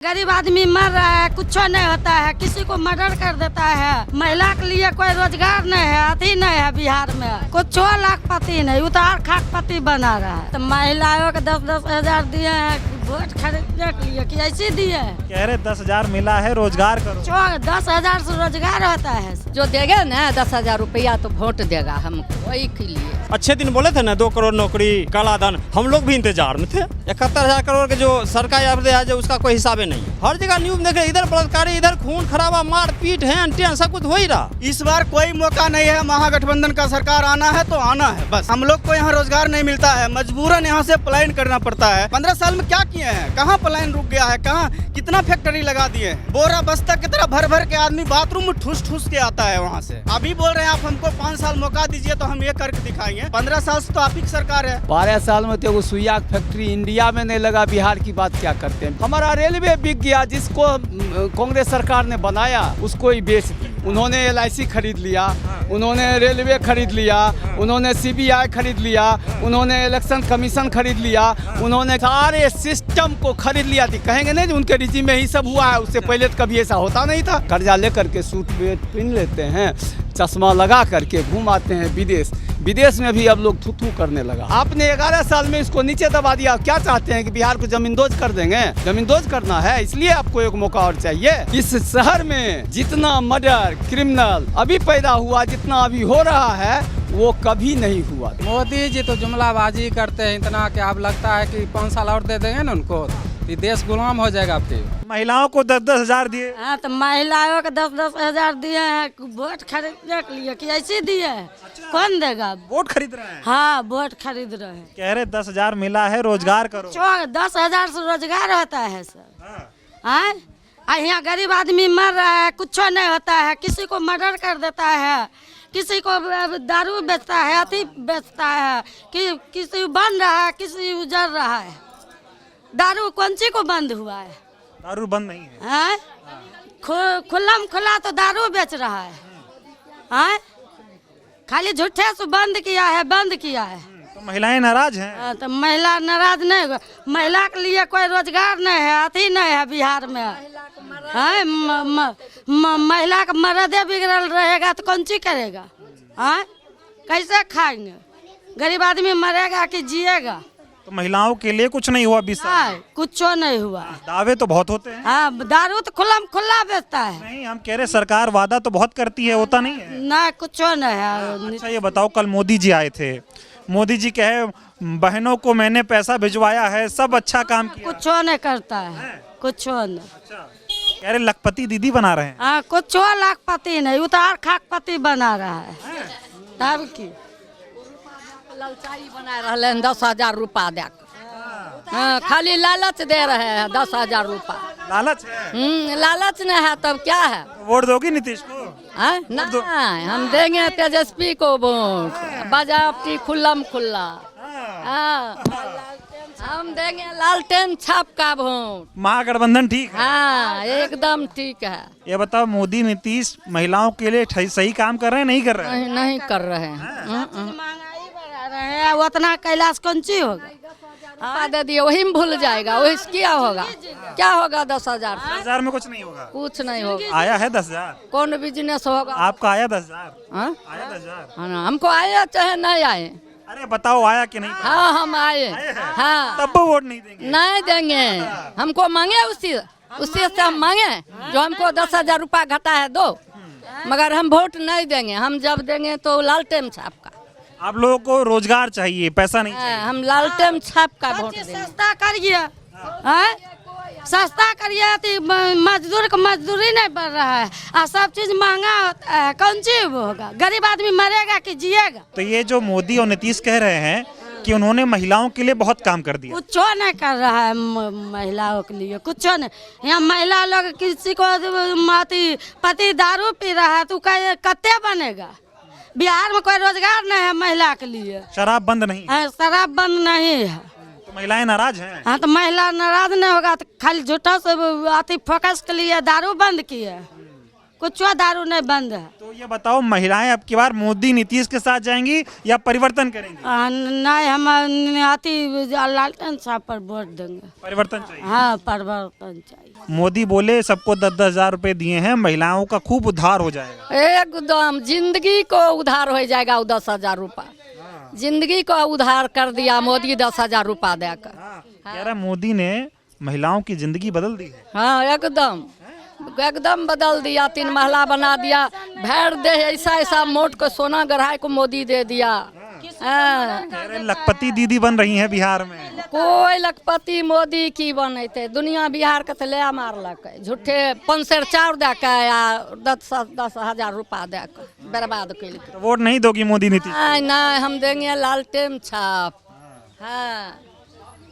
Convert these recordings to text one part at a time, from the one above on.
गरीब आदमी मर रहा है, कुछ नहीं होता है, किसी को मर्डर कर देता है। महिला के लिए कोई रोजगार नहीं है, अति नहीं है बिहार में। कुछ लाखपति नहीं, उतार खाकपति बना रहा है। तो महिलाओं को 10-10 हजार दिए हैं वोट खरीदने के लिए, कि ऐसे दिए हैं। कह रहे 10,000 मिला है, रोजगार करो। 10,000 से रोजगार होता है। जो देगा ना 10,000 रुपया तो वोट देगा हमको, वही के लिए। अच्छे दिन बोले थे ना 2 करोड़ नौकरी, काला धन, हम लोग भी इंतजार में थे। 71,000 करोड़ के जो सरकारी आपदे है, जो उसका कोई हिसाब नहीं है। हर जगह न्यूज देखे, इधर बलात्कारी, इधर खून खराबा, मार पीट है, सब कुछ हो ही रहा। इस बार कोई मौका नहीं है, महागठबंधन का सरकार आना है तो आना है बस। हम लोग को यहाँ रोजगार नहीं मिलता है, मजबूरन यहाँ से पलायन करना पड़ता है। 15 साल में क्या किए हैं, कहाँ पलायन रुक गया है, कहाँ कितना फैक्ट्री लगा दिए हैं। बोरा बस्ता की तरह भर भर के आदमी बाथरूम में ठूस ठूस के आता है वहाँ से। अभी बोल रहे हैं आप हमको 5 साल मौका दीजिए तो हम ये करके दिखाएंगे। 15 साल से तो आप ही की सरकार है। 12 साल में तो वो सुइया फैक्ट्री इंडिया में नहीं लगा, बिहार की बात क्या करते हैं। हमारा रेलवे बिक गया, जिसको कांग्रेस सरकार ने बनाया उसको ही बेच दी। उन्होंने LIC खरीद लिया, उन्होंने रेलवे खरीद लिया, उन्होंने CBI खरीद लिया, उन्होंने इलेक्शन कमीशन खरीद लिया, उन्होंने सारे सिस्टम को खरीद लिया। थी कहेंगे नहीं उनके रिजीम में ही सब हुआ है, उससे पहले तो कभी ऐसा होता नहीं था। कर्जा लेकर के सूट पहन लेते हैं, चश्मा लगा करके घूम आते हैं विदेश में भी अब लोग थू थू करने लगा। आपने 11 साल में इसको नीचे दबा दिया। क्या चाहते हैं कि बिहार को जमींदोज कर देंगे? जमींदोज करना है, इसलिए आपको एक मौका और चाहिए। इस शहर में जितना मर्डर क्रिमिनल अभी पैदा हुआ, जितना अभी हो रहा है, वो कभी नहीं हुआ। मोदी जी तो जुमलाबाजी करते हैं इतना कि अब लगता है कि 5 साल और दे देंगे ना उनको तो देश गुलाम हो जाएगा। फिर महिलाओं को 10-10 हजार दिए। हाँ, तो महिलाओं को 10-10 हजार दिए हैं वोट खरीदने के लिए, कि ऐसे दिए हैं। कौन देगा? वोट खरीद रहे हैं। हाँ, वोट खरीद रहे हैं। कह रहे 10,000 मिला है, रोजगार करो। 10,000 से रोजगार होता है सर। हाँ, यहाँ गरीब आदमी मर रहा है, कुछ नहीं होता है, किसी को मर्डर कर देता है, किसी को दारू बेचता है, अति बेचता है, कि किसी बन रहा है, किसी उजड़ रहा है। दारू कौन सी को बंद हुआ है? दारू बंद नहीं है। हाँ? खुल्लम खुला तो दारू बेच रहा है। हाँ? खाली झूठे से बंद किया है। तो महिलाएं नाराज हैं। हाँ, तो महिला नाराज नहीं होगा। महिला के लिए कोई रोजगार नहीं है, अति नहीं है बिहार में। हाँ, महिला का मर्दे बिगड़ल रहेगा तो कौन सी करेगा? हाँ, कैसे खाएंगे? गरीब आदमी मरेगा कि जिएगा? तो महिलाओं के लिए कुछ नहीं हुआ 20 साल। हाँ, कुछ नहीं हुआ। दावे तो बहुत होते हैं। हाँ, दारू तो खुल्लम खुल्ला बेचता है। नहीं, हम कह रहे सरकार वादा तो बहुत करती है, होता नहीं है। ना, कुछ नहीं है। अच्छा, ये बताओ, कल मोदी जी आए थे, मोदी जी कहे बहनों को मैंने पैसा भिजवाया है, सब अच्छा काम किया। कुछ नहीं करता है, कुछ नहीं। अच्छा, कह रहे लखपति दीदी बना रहे हैं। हाँ, कुछ लाखपति नहीं, उतार खाकपति बना रहा है। तब की लालचाई बना रहे हैं 10,000 रुपया दे। हाँ, खाली लालच दे रहे हैं 10,000 रुपया। लालच है? लालच नहीं है तब क्या है? वोट दोगी नीतीश को? नहीं, हम देंगे तेजस्वी को वोट, बाजाबती खुल्लम खुल्ला। हाँ, हम देंगे लालटेन छाप का वोट। महागठबंधन ठीक है। हाँ, एकदम ठीक है। ये बताओ, मोदी नीतीश महिलाओं के लिए सही काम कर रहे हैं, नहीं कर रहे हैं? नहीं कर रहे हैं। महंगाई बढ़ा रहे हैं, उतना कैलाश कौन सी होगा? दे दिए वही में भूल जाएगा, वही से क्या होगा? क्या होगा 10,000 से? 10,000 में कुछ नहीं होगा। कुछ नहीं होगा। आया है 10,000? कौन बिजनेस होगा? आपका आया 10,000? हाँ? आया 10,000? हाँ, हमको आए चाहे नहीं आए। अरे बताओ, आया कि नहीं? हाँ, हम आए। हाँ, तब वो वोट नहीं देंगे? नहीं देंगे। हमको मांगे उसी से हम मांगे, जो हमको 10,000 रुपया घटा है दो, मगर हम वोट नहीं देंगे। हम जब देंगे तो लालटेन छाप का। आप लोगों को रोजगार चाहिए, पैसा नहीं चाहिए। हम लालटेन छाप का वोट देंगे। सस्ता करिए, सस्ता करिए तो मजदूर को मजदूरी नहीं बढ़ रहा है, और सब चीज महंगा होता है, कौन सी वो होगा? गरीब आदमी मरेगा कि जिएगा? तो ये जो मोदी और नीतीश कह रहे हैं कि उन्होंने महिलाओं के लिए बहुत काम कर दिया, कुछ नहीं कर रहा है महिलाओं के लिए, कुछ नहीं। यहाँ महिला लोग किसी को पति दारू पी रहा है तो कत्ते बनेगा? बिहार में कोई रोजगार नहीं है महिला के लिए। शराब बंद नहीं है? शराब बंद नहीं है। तो महिलाएं नाराज हैं। हाँ, तो महिला नाराज नहीं होगा तो खाली झूठा से आती फोकस के लिए दारू बंद किए। कुछ दारू नहीं बंद है। तो ये बताओ, महिलाएं अब की बार मोदी नीतीश के साथ जाएंगी या परिवर्तन करेंगी? नहीं, हम आती लालटेन साहब पर वोट देंगे। परिवर्तन चाहिए। हाँ, परिवर्तन चाहिए। मोदी बोले सबको 10-10 हजार रुपए दिए हैं, महिलाओं का खूब उद्धार हो जाएगा। एकदम जिंदगी को उधार हो जाएगा। वो 10,000 रुपया जिंदगी को उधार कर दिया मोदी 10,000 रुपया देकर। कह रहा मोदी ने महिलाओं की जिंदगी बदल दी है। हाँ, एकदम एकदम बदल दिया। 3 महला बना दिया। भैर दे ऐसा ऐसा मोट को सोना गढ़ाई को मोदी दे दिया। हाँ। कह रहे लखपति दीदी बन रही हैं बिहार में। कोई लखपति मोदी की बनते दुनिया बिहार के ले मारलक झूठे 5 सेर चाउर दे के या 10,000 रुपया दे के बर्बाद कैल। तो वोट नहीं दोगी मोदी नीतीश? नहीं, हम देंगे लालटेन छाप। हाँ,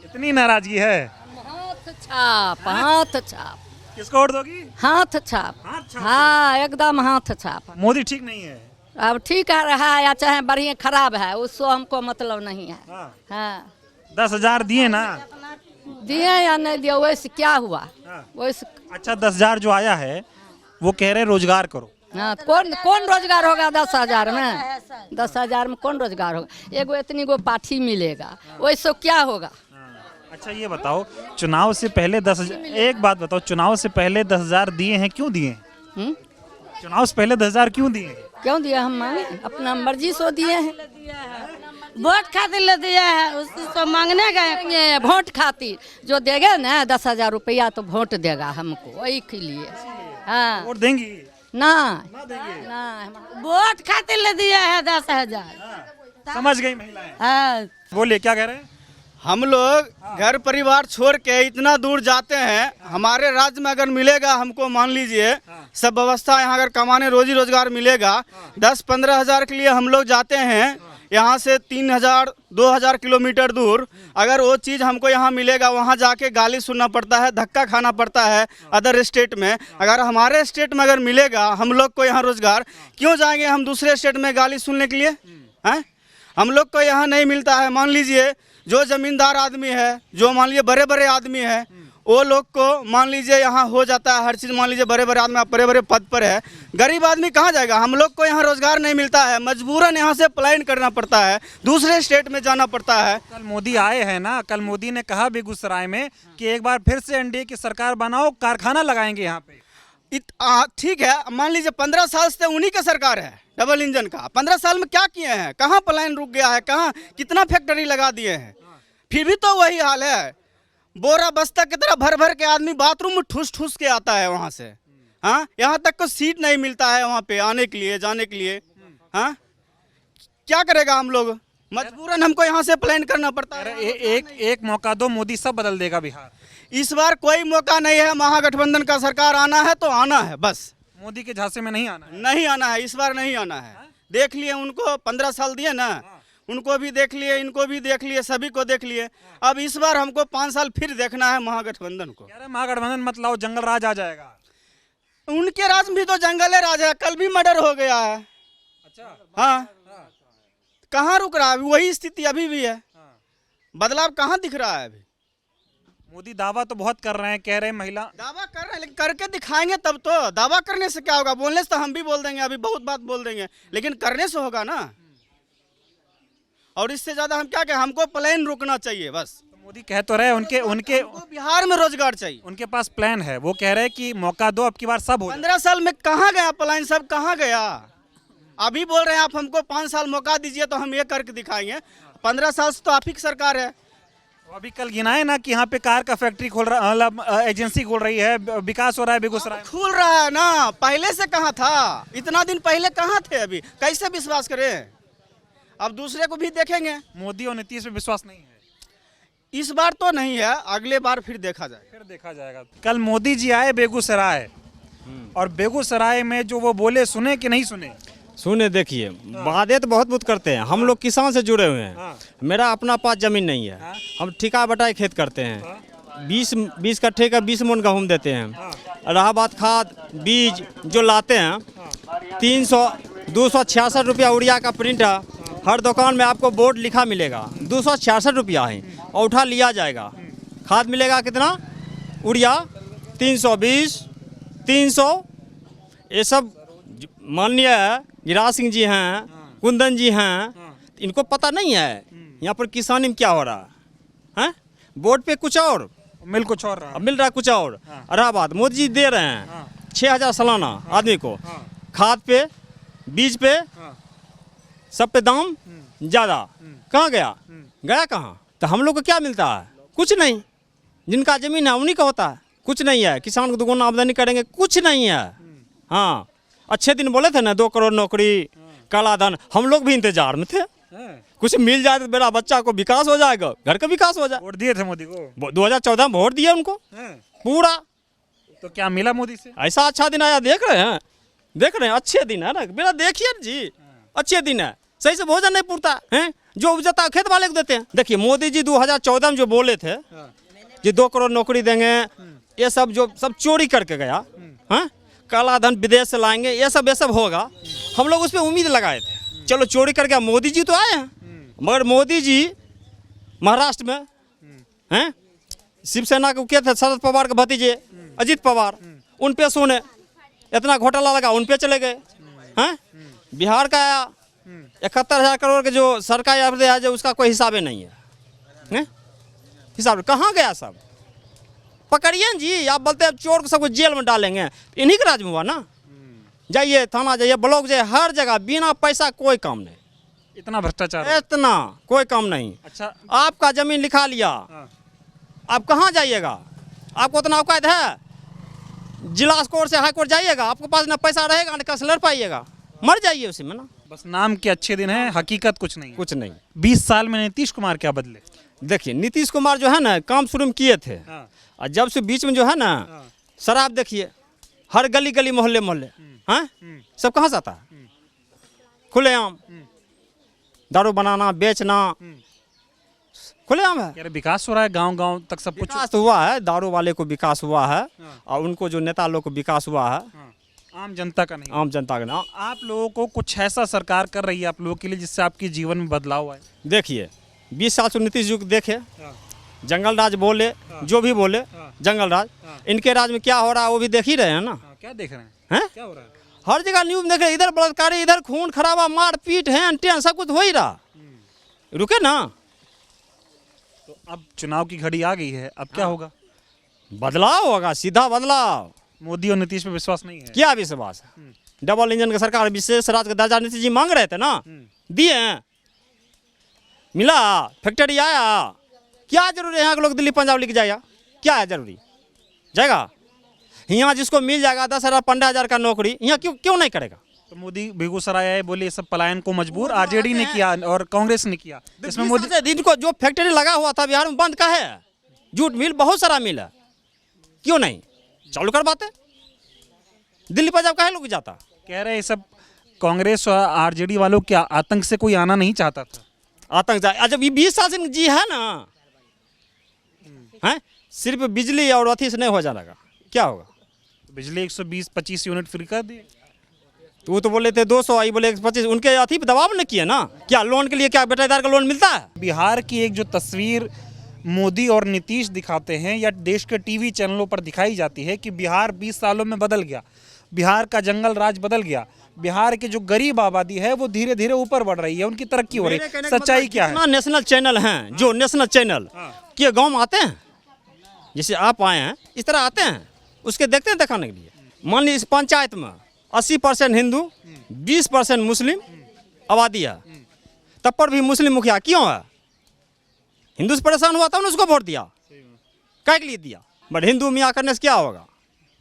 इतनी नाराजगी है। हाथ छाप, हाथ छाप, किसको वोट दोगी? हाथ छाप। हाँ, एकदम हाथ छाप। मोदी ठीक नहीं है। अब ठीक है रहा या चाहे बढ़िया खराब है, उसको हमको मतलब नहीं है। हाँ, 10 हजार दिए ना? दिए या नहीं दिए वैसे क्या हुआ वैसे। अच्छा, 10 हजार जो आया है वो कह रहे रोजगार करो। हाँ, कौन रोजगार होगा 10,000 में? 10,000 में कौन रोजगार होगा? एगो इतनी गो पाठी मिलेगा, वैसे क्या होगा? अच्छा ये बताओ, चुनाव से पहले 10,000, एक बात बताओ, चुनाव से पहले 10 हजार दिए हैं, क्यों दिए हैं? चुनाव से पहले 10 हजार क्यों दिए हैं? क्यों दिया? हम मांगे अपना मर्जी से दिए हैं। वोट खातिर ले दिया है, उसको मांगने गए। वोट खातिर जो देगा ना 10,000 रुपया तो वोट देगा हमको, वही के लिए। हाँ, वोट देंगी? ना वोट खातिर ले दिया है 10,000। समझ गई महिलाएं। हाँ, बोलिए क्या कह रहे हैं? हम लोग घर परिवार छोड़ के इतना दूर जाते हैं, हमारे राज्य में अगर मिलेगा हमको, मान लीजिए सब व्यवस्था यहाँ अगर कमाने रोजी रोजगार मिलेगा, 10-15 हजार के लिए हम लोग जाते हैं यहाँ से 3,000 2,000 किलोमीटर दूर। अगर वो चीज़ हमको यहाँ मिलेगा, वहाँ जाके गाली सुनना पड़ता है, धक्का खाना पड़ता है अदर स्टेट में। अगर हमारे स्टेट में अगर मिलेगा हम लोग को यहाँ रोजगार, क्यों जाएंगे हम दूसरे स्टेट में गाली सुनने के लिए? हैं, हम लोग को यहाँ नहीं मिलता है। मान लीजिए जो जमींदार आदमी है, जो मान लीजिए बड़े बड़े आदमी है, वो लोग को मान लीजिए यहाँ हो जाता है हर चीज़। मान लीजिए बड़े बड़े आदमी बड़े बड़े पद पर है, गरीब आदमी कहाँ जाएगा? हम लोग को यहाँ रोजगार नहीं मिलता है, मजबूरन यहाँ से पलायन करना पड़ता है, दूसरे स्टेट में जाना पड़ता है। कल मोदी आए हैं ना, कल मोदी ने कहा बेगूसराय में कि एक बार फिर से एनडीए की सरकार बनाओ, कारखाना लगाएंगे यहाँ पे। ठीक है, मान लीजिए 15 साल से उन्हीं का सरकार है, डबल इंजन का। 15 साल में क्या किए हैं? कहाँ पलायन रुक गया है? कहाँ कितना फैक्ट्री लगा दिए हैं? फिर भी तो वही हाल है। बोरा बस्ता की तरह भर भर के आदमी बाथरूम में ठूस ठूस के आता है वहाँ से। हाँ, यहाँ तक को सीट नहीं मिलता है वहाँ पे आने के लिए, जाने के लिए। हाँ, क्या करेगा हम लोग? मजबूरन हमको यहाँ से प्लान करना पड़ता है। एक मौका दो, मोदी सब बदल देगा बिहार। इस बार कोई मौका नहीं है, महागठबंधन का सरकार आना है तो आना है बस। मोदी के झांसे में नहीं आना है। नहीं आना है, इस बार नहीं आना है। देख लिए उनको, 15 साल दिए ना, उनको भी देख लिए, इनको भी देख लिए, सभी को देख लिए। अब इस बार हमको 5 साल फिर देखना है महागठबंधन को। महागठबंधन मत लाओ, जंगल राज आ जाएगा। उनके राज में भी तो जंगल राज है, कल भी मर्डर हो गया है। अच्छा, हाँ, कहाँ रुक रहा है? वही स्थिति अभी भी है, बदलाव कहाँ दिख रहा है? अभी मोदी दावा तो बहुत कर रहे हैं, कह रहे हैं महिला दावा कर रहे हैं, लेकिन करके दिखाएंगे तब तो। दावा करने से क्या होगा? बोलने से तो हम भी बोल देंगे, अभी बहुत बात बोल देंगे, लेकिन करने से होगा ना। और इससे ज्यादा हम क्या कहें? हमको प्लान रुकना चाहिए बस। तो मोदी कह तो रहे उनके बिहार में रोजगार चाहिए, उनके पास प्लान है। वो कह रहे हैं कि मौका दो, अब की बार सब हो। 15 साल में कहाँ गया प्लान? सब कहाँ गया? अभी बोल रहे हैं आप हमको 5 साल मौका दीजिए तो हम ये करके दिखाएंगे। 15 साल से तो आप ही की सरकार है। अभी कल गिनाए ना कि यहाँ पे कार का फैक्ट्री खोल रहा, मतलब एजेंसी खोल रही है, विकास हो रहा है बेगूसराय। खुल रहा है ना, पहले से कहाँ था? इतना दिन पहले कहाँ थे? अभी कैसे विश्वास करें? अब दूसरे को भी देखेंगे। मोदी और नीतीश पे विश्वास नहीं है इस बार तो नहीं है, अगले बार फिर देखा जाएगा। कल मोदी जी आए बेगूसराय, और बेगूसराय में जो वो बोले सुने कि नहीं सुने? सुने। देखिए, वादे तो बहुत करते हैं। हम लोग किसान से जुड़े हुए हैं। मेरा अपना पास जमीन नहीं है, हम ठिका बटाई खेत करते हैं। 20 कट्ठे का 20 मन गेहूँ देते हैं। रहा बात खाद बीज जो लाते हैं, 266 रुपया उड़िया का प्रिंट है। हर दुकान में आपको बोर्ड लिखा मिलेगा, 266 रुपया है, और उठा लिया जाएगा। खाद मिलेगा कितना? उड़िया 320, 300, ये सब माननीय गिरिराज सिंह जी हैं, कुंदन जी हैं, इनको पता नहीं है यहाँ पर किसानी में क्या हो रहा है। बोर्ड पे कुछ और मिल कुछ और रहा। अब मिल रहा है कुछ और। रहा बात मोदी जी दे रहे हैं 6,000 सालाना आदमी को, खाद पे, बीज पे, सब पे दाम ज़्यादा। कहाँ गया? गया कहाँ? तो हम लोग को क्या मिलता है? कुछ नहीं। जिनका जमीन है उन्हीं का होता है, कुछ नहीं है। किसान को दुगुना आमदनी करेंगे, कुछ नहीं है। हाँ, अच्छे दिन बोले थे ना 2 करोड़ नौकरी, काला धन, हम लोग भी इंतजार में थे। कुछ मिल जाए तो मेरा बच्चा को विकास हो जाएगा, घर का विकास हो जाए। वोट दिए थे मोदी को 2014 में वोट दिया उनको पूरा। तो क्या मिला मोदी से? ऐसा अच्छा दिन आया, देख रहे हैं अच्छे दिन है ना, मेरा देखिए जी, अच्छे दिन है। सही से भोजन नहीं पूरता है, जो उपजता है खेत वाले को देते हैं। देखिए मोदी जी 2014 में जो बोले थे कि 2 करोड़ नौकरी देंगे, ये सब जो सब चोरी करके गया, काला धन विदेश से लाएंगे, ये सब होगा। हम लोग उस पर उम्मीद लगाए थे, चलो चोरी करके मोदी जी तो आए हैं, मगर मोदी जी महाराष्ट्र में हैं, शिवसेना को क्या थे, शरद पवार के भतीजे अजीत पवार, उन पे सुने इतना घोटाला लगा, उन पे चले गए हैं। बिहार का 71,000 करोड़ के जो सरकारी आपदे है, जो उसका कोई हिसाबे नहीं है, हिसाब कहाँ गया सब? पकड़िए जी, आप बोलते हैं चोर को सबको जेल में डालेंगे, इन्हीं के राज में हुआ ना। जाइए थाना, जाइए ब्लॉक, जाइए, हर जगह बिना पैसा कोई काम नहीं। इतना भ्रष्टाचार, इतना कोई काम नहीं। अच्छा, आपका जमीन लिखा लिया, आप कहाँ जाइएगा? आपको उतना औकात है? जिला कोर्ट से हाई कोर्ट जाइएगा, आपके पास ना पैसा रहेगा ना कैसे लड़ पाइएगा, मर जाइए उसी में ना। बस नाम के अच्छे दिन है, हकीकत कुछ नहीं। कुछ नहीं। 20 साल में नीतीश कुमार क्या बदले? देखिए नीतीश कुमार जो है ना काम शुरू में किए थे, और जब से बीच में जो है ना शराब, देखिए हर गली गली मोहल्ले मोहल्ले, सब कहाँ से आता है? खुलेआम दारू बनाना, बेचना खुलेआम है। कह रहे विकास हो रहा है, गांव गांव तक सब कुछ। विकास हुआ है, दारू वाले को विकास हुआ है, और उनको जो नेता लोग को विकास हुआ है, आम जनता का नहीं। आम जनता का ना। आप लोगों को कुछ ऐसा सरकार कर रही है आप लोगों के लिए जिससे आपके जीवन में बदलाव आए? देखिए 20 साल से नीतीश जी को देखे, जंगल राज बोले, जो भी बोले जंगल राज, इनके राज में क्या हो रहा है वो भी देख ही रहे हैं ना। क्या देख रहे हैं? क्या हो रहा है? हर जगह न्यूज देख रहे, इधर बलात्कारी, इधर खून खराबा, मार पीट, हैन सब कुछ हो ही रहा। रुके ना। तो अब चुनाव की घड़ी आ गई है, अब क्या होगा? बदलाव होगा, सीधा बदलाव। मोदी और नीतीश पे विश्वास नहीं है? क्या विश्वास है? डबल इंजन की सरकार, विशेष राज्य का दर्जा नीतीश जी मांग रहे थे ना, दिए हैं, मिला, फैक्ट्री आया। क्या जरूरी है यहाँ के लोग दिल्ली पंजाब लेके जाएगा? क्या है जरूरी? जाएगा यहाँ जिसको मिल जाएगा 10,000 15,000 का नौकरी, यहाँ क्यों नहीं करेगा? तो मोदी बेगूसराय आए, बोले ये सब पलायन को मजबूर आरजेडी ने किया और कांग्रेस ने किया। इसमें मोदी दिन को जो फैक्ट्री लगा हुआ था बिहार में बंद का है, जूट मिल बहुत सारा मिल है, क्यों नहीं चालू करवाते? दिल्ली पंजाब काहे लोग जाता? कह रहे सब कांग्रेस और आरजेडी वालों के आतंक से कोई आना नहीं चाहता था। आतंक जब ये 20 साल से जी है ना, है सिर्फ बिजली और अथी से नहीं हो जाएगा, क्या होगा? बिजली 120-25 यूनिट फ्री कर दिए। तो वो तो बोले थे 200, आई बोले 125, उनके अथी पे दबाव नहीं किया ना। क्या लोन के लिए, क्या बेटादार का लोन मिलता है? बिहार की एक जो तस्वीर मोदी और नीतीश दिखाते हैं या देश के टीवी चैनलों पर दिखाई जाती है कि बिहार 20 सालों में बदल गया, बिहार का जंगल राज बदल गया, बिहार की जो गरीब आबादी है वो धीरे धीरे ऊपर बढ़ रही है, उनकी तरक्की हो रही है। सच्चाई क्या है? नेशनल चैनल हैं, जो नेशनल चैनल के गाँव में आते हैं, जैसे आप आए हैं इस तरह आते हैं, उसके देखते हैं दिखाने के लिए। मान लीजिए इस पंचायत में 80% हिंदू, 20% मुस्लिम आबादी है, तब पर भी मुस्लिम मुखिया क्यों है? हिंदू से परेशान हुआ था ना, उसको वोट दिया, क्या के लिए दिया? बट हिंदू मियाँ करने से क्या होगा?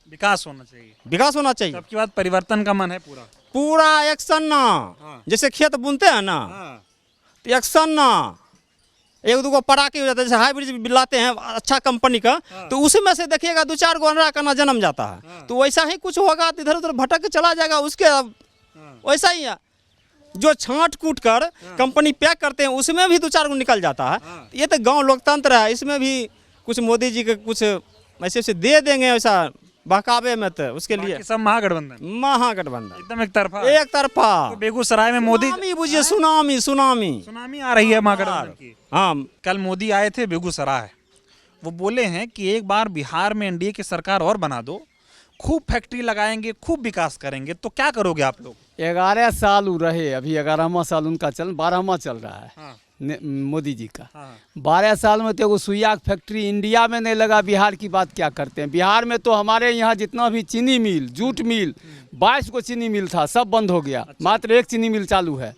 विकास होना चाहिए, विकास होना चाहिए। सबकी बात परिवर्तन का मन है पूरा एक्शन ना, जैसे खेत बुनते हैं ना, तो एक्शन ना, एक दो पटाखे हो जाता है, जैसे हाइब्रिड लाते हैं अच्छा कंपनी का, तो उसी में से देखिएगा 2-4 अंडा करना जन्म जाता है, तो वैसा ही कुछ होगा, तो इधर उधर भटक के चला जाएगा। उसके वैसा ही है, जो छांट कूट कर कंपनी पैक करते हैं उसमें भी 2-4 निकल जाता है। ये तो गांव लोकतंत्र है, इसमें भी कुछ मोदी जी के कुछ ऐसे दे देंगे वैसा बहकावे में, तो उसके लिए सब महागठबंधन एकदम एक तरफा। तो बेगूसराय में मोदी बुझिए सुनामी आ रही है महागठबंधन की। हाँ, कल मोदी आए थे बेगूसराय, वो बोले हैं कि एक बार बिहार में एनडीए की सरकार और बना दो, खूब फैक्ट्री लगाएंगे, खूब विकास करेंगे, तो क्या करोगे आप लोग? 11 साल वो रहे, अभी 11वां साल उनका 12वां चल रहा है। हाँ। मोदी जी का। हाँ। 12 साल में तो वो सुइया फैक्ट्री इंडिया में नहीं लगा, बिहार की बात क्या करते हैं। बिहार में तो हमारे यहाँ जितना भी चीनी मिल, जूट मिल, 22 को चीनी मिल था, सब बंद हो गया। मात्र एक चीनी मिल चालू है।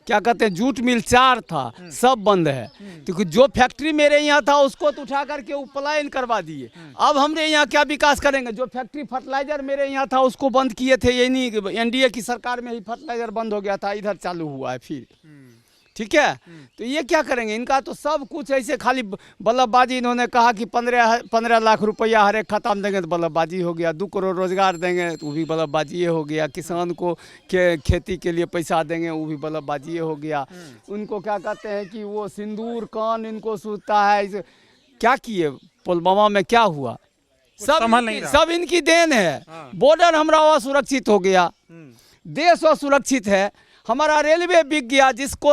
क्या कहते हैं, जूट मिल 4 था, सब बंद है। तो जो फैक्ट्री मेरे यहाँ था उसको तो उठा करके वो पलायन करवा दिए। अब हमरे यहाँ क्या विकास करेंगे? जो फैक्ट्री फर्टिलाइजर मेरे यहाँ था उसको बंद किए थे, ये नहीं एनडीए की सरकार में ही फर्टिलाइजर बंद हो गया था, इधर चालू हुआ है फिर। ठीक है, तो ये क्या करेंगे? इनका तो सब कुछ ऐसे खाली बल्लभबाजी। इन्होंने कहा कि 15 लाख रुपया हर एक खाता में देंगे तो बल्लभबाजी हो गया। 2 करोड़ रोजगार देंगे तो वो भी बल्लभबाजी हो गया। किसान को खेती के लिए पैसा देंगे, वो भी बल्लभबाजी हो गया। उनको क्या कहते हैं कि वो सिंदूर कान इनको सूझता है। क्या किए पुलवामा में, क्या हुआ? सब इनकी देन है। बॉर्डर हमारा असुरक्षित हो गया, देश असुरक्षित है। हमारा रेलवे बिक गया, जिसको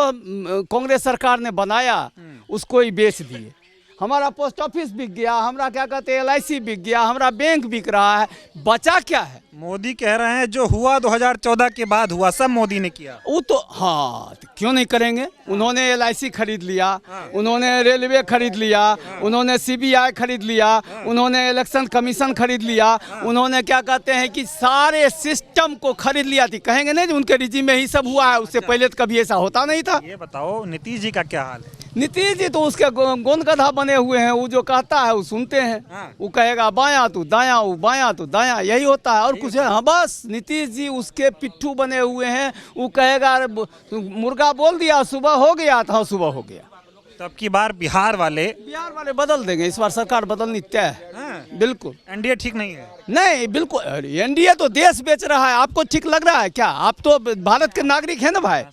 कांग्रेस सरकार ने बनाया उसको ही बेच दिए। हमारा पोस्ट ऑफिस बिक गया, हमारा क्या कहते हैं LIC बिक गया, हमारा बैंक बिक रहा है। बचा क्या है? मोदी कह रहे हैं जो हुआ 2014 के बाद हुआ, सब मोदी ने किया। वो तो हाँ, तो क्यों नहीं करेंगे? उन्होंने LIC खरीद लिया, उन्होंने रेलवे खरीद लिया, उन्होंने CBI खरीद लिया, उन्होंने इलेक्शन कमीशन खरीद लिया, उन्होंने क्या कहते हैं कि सारे सिस्टम को खरीद लिया थी। कहेंगे नहीं उनके रिजीम में ही सब हुआ है, उससे पहले तो कभी ऐसा होता नहीं था। ये बताओ नीतीश जी का क्या हाल है? नीतीश जी तो उसके गोंद गधा बने हुए हैं। वो जो कहता है वो सुनते हैं। वो कहेगा बायां तो दायां, वो बायां तो दायां, यही होता है और कुछ है? हाँ, बस नीतीश जी उसके पिट्ठू बने हुए हैं। वो कहेगा मुर्गा बोल दिया सुबह हो गया था, सुबह हो गया। तब की बार बिहार वाले बदल देंगे। इस बार सरकार बदलनी तय है। बिल्कुल। एनडीए ठीक नहीं है? नहीं, बिल्कुल। एनडीए तो देश बेच रहा है। आपको ठीक लग रहा है क्या? आप तो भारत के नागरिक हैं ना भाई।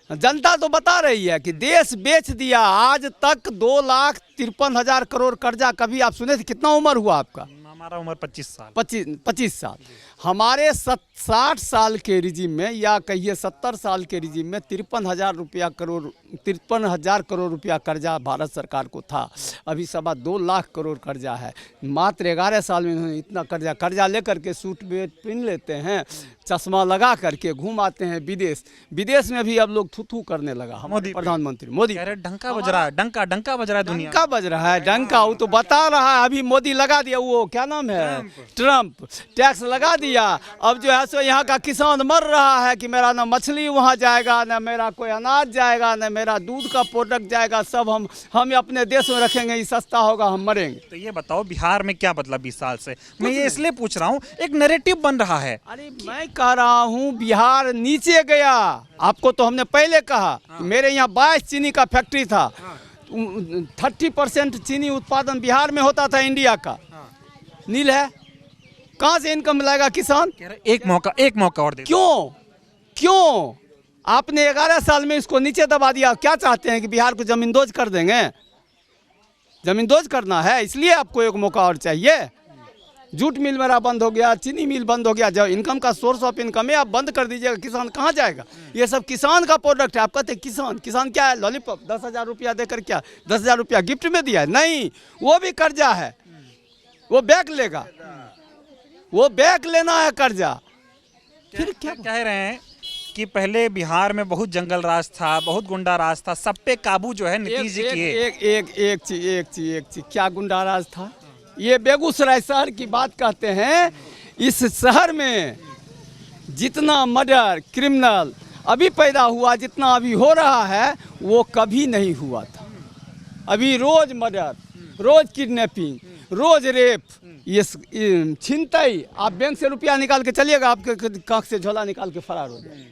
जनता तो बता रही है कि देश बेच दिया। आज तक 2,53,000 करोड़ कर्जा। कभी आप सुने थे? कितना उम्र हुआ आपका? हमारा उम्र 25 साल। 25 साल। हमारे 60 साल के रिजीम में, या कहिए 70 साल के रिजीम में 53,000 करोड़ रुपया कर्जा भारत सरकार को था। अभी 2.25 लाख करोड़ कर्जा है। मात्र 11 साल में इन्होंने इतना कर्जा लेकर के सूट बेट पहन लेते हैं, चश्मा लगा करके घूम आते हैं विदेश। विदेश में भी अब लोग थू करने लगा। हमारे प्रधानमंत्री मोदी डंका बज रहा है, डंका बज रहा है दुनिया। डंका बज रहा है, डंका। वो तो बता रहा है, अभी मोदी लगा दिया। वो क्या नाम है, ट्रम्प, टैक्स लगा दिया। अब जो है सो यहाँ का किसान मर रहा है कि मेरा ना मछली वहाँ जाएगा, ना मेरा कोई अनाज जाएगा, ना मेरा दूध का प्रोडक्ट जाएगा। सब हम अपने देश में रखेंगे, ये सस्ता होगा, हम मरेंगे। तो ये बताओ बिहार में क्या बदला 20 साल से? मैं ये इसलिए पूछ रहा हूँ, एक नैरेटिव बन रहा है। अरे मैं कह रहा हूँ बिहार नीचे गया। आपको तो हमने पहले कहा कि मेरे यहाँ 22 चीनी का फैक्ट्री था। 30% चीनी उत्पादन बिहार में होता था इंडिया का। नील है, कहाँ से इनकम मिलेगा किसान? एक मौका और दे। क्यों आपने 11 साल में इसको नीचे दबा दिया? क्या चाहते हैं कि बिहार को जमींदोज कर देंगे? जमींदोज करना है, इसलिए आपको एक मौका और चाहिए। जूट मिल मेरा बंद हो गया, चीनी मिल बंद हो गया। जब इनकम का सोर्स ऑफ इनकम है, आप बंद कर दीजिएगा, किसान कहाँ जाएगा? ये सब किसान का प्रोडक्ट है। आप कहते हैं किसान क्या है? लॉलीपॉप 10,000 रुपया देकर क्या 10,000 रुपया गिफ्ट में दिया है? नहीं, वो भी कर्जा है, वो बैक लेगा, वो बैक लेना है कर्जा। फिर क्या कह रहे हैं कि पहले बिहार में बहुत जंगल राज था, बहुत गुंडा राज था, सब पे काबू जो है नीतीश जी किए। एक चीज क्या गुंडा राज था? ये बेगूसराय शहर की बात कहते हैं। इस शहर में जितना मर्डर क्रिमिनल अभी पैदा हुआ, जितना अभी हो रहा है, वो कभी नहीं हुआ था। अभी रोज मर्डर, रोज किडनैपिंग, रोज रेप, ये छिनतई। आप बैंक से रुपया निकाल के चलिएगा, आपके कांख से झोला निकाल के फरार हो जाए,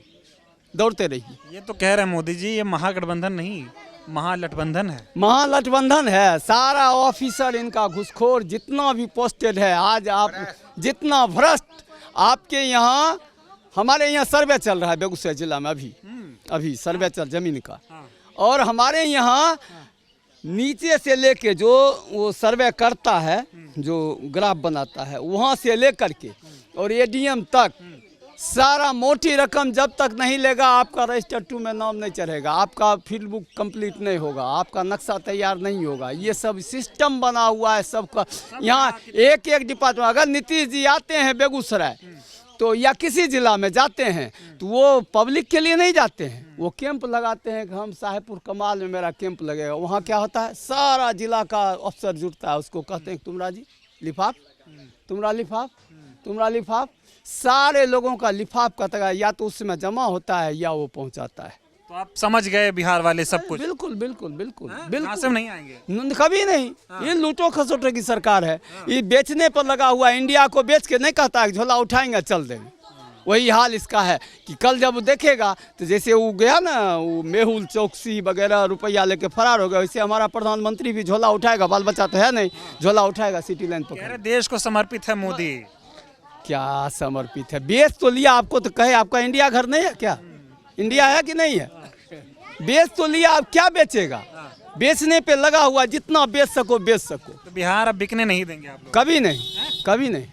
दौड़ते रहिए। ये तो कह रहे हैं मोदी जी, ये महागठबंधन नहीं, महालठबंधन है। महालठबंधन है। सारा ऑफिसर इनका घुसखोर, जितना भी पोस्टेड है। आज आप जितना भ्रष्ट आपके यहाँ, हमारे यहाँ सर्वे चल रहा है बेगूसराय जिला में। अभी सर्वे चल जमीन का। और हमारे यहाँ नीचे से लेके जो वो सर्वे करता है, जो ग्राफ बनाता है, वहाँ से लेकर के और ADM तक सारा मोटी रकम जब तक नहीं लेगा आपका रजिस्टर 2 में नाम नहीं चढ़ेगा, आपका फील्ड बुक कंप्लीट नहीं होगा, आपका नक्शा तैयार नहीं होगा। ये सब सिस्टम बना हुआ है सबका। यहाँ एक एक डिपार्टमेंट, अगर नीतीश जी आते हैं बेगूसराय तो या किसी जिला में जाते हैं तो वो पब्लिक के लिए नहीं जाते हैं, वो कैंप लगाते हैं कि हम साहेबपुर कमाल में मेरा कैंप लगेगा। वहाँ क्या होता है, सारा जिला का अफसर जुटता है, उसको कहते हैं तुमरा जी लिफाफ, तुमरा लिफाफ, तुमरा लिफाफ, सारे लोगों का लिफाफ का तगा या तो उसमें जमा होता है या वो पहुंचाता है। तो आप समझ गए बिहार वाले सब कुछ। बिल्कुल बिल्कुल बिल्कुल बिल्कुल नहीं आएंगे कभी नहीं। ये लूटो खसोटे की सरकार है, ये बेचने पर लगा हुआ। इंडिया को बेच के नहीं कहता है झोला उठाएंगे चल देंगे, वही हाल इसका है कि कल जब देखेगा तो जैसे वो गया ना, वो मेहुल चौकसी वगैरह रुपया लेके फरार हो गया, वैसे हमारा प्रधानमंत्री भी झोला उठाएगा, बाल बच्चा तो है नहीं, झोला उठाएगा सिटी लाइन पर। देश को समर्पित है मोदी। क्या समर्पित है, बेच तो लिया आपको, तो कहे आपका इंडिया घर नहीं है क्या, इंडिया है कि नहीं है, बेच तो लिया, आप क्या बेचेगा, बेचने पे लगा हुआ, जितना बेच सको बेच सको। तो बिहार अब बिकने नहीं देंगे आप लोग? कभी नहीं, कभी नहीं।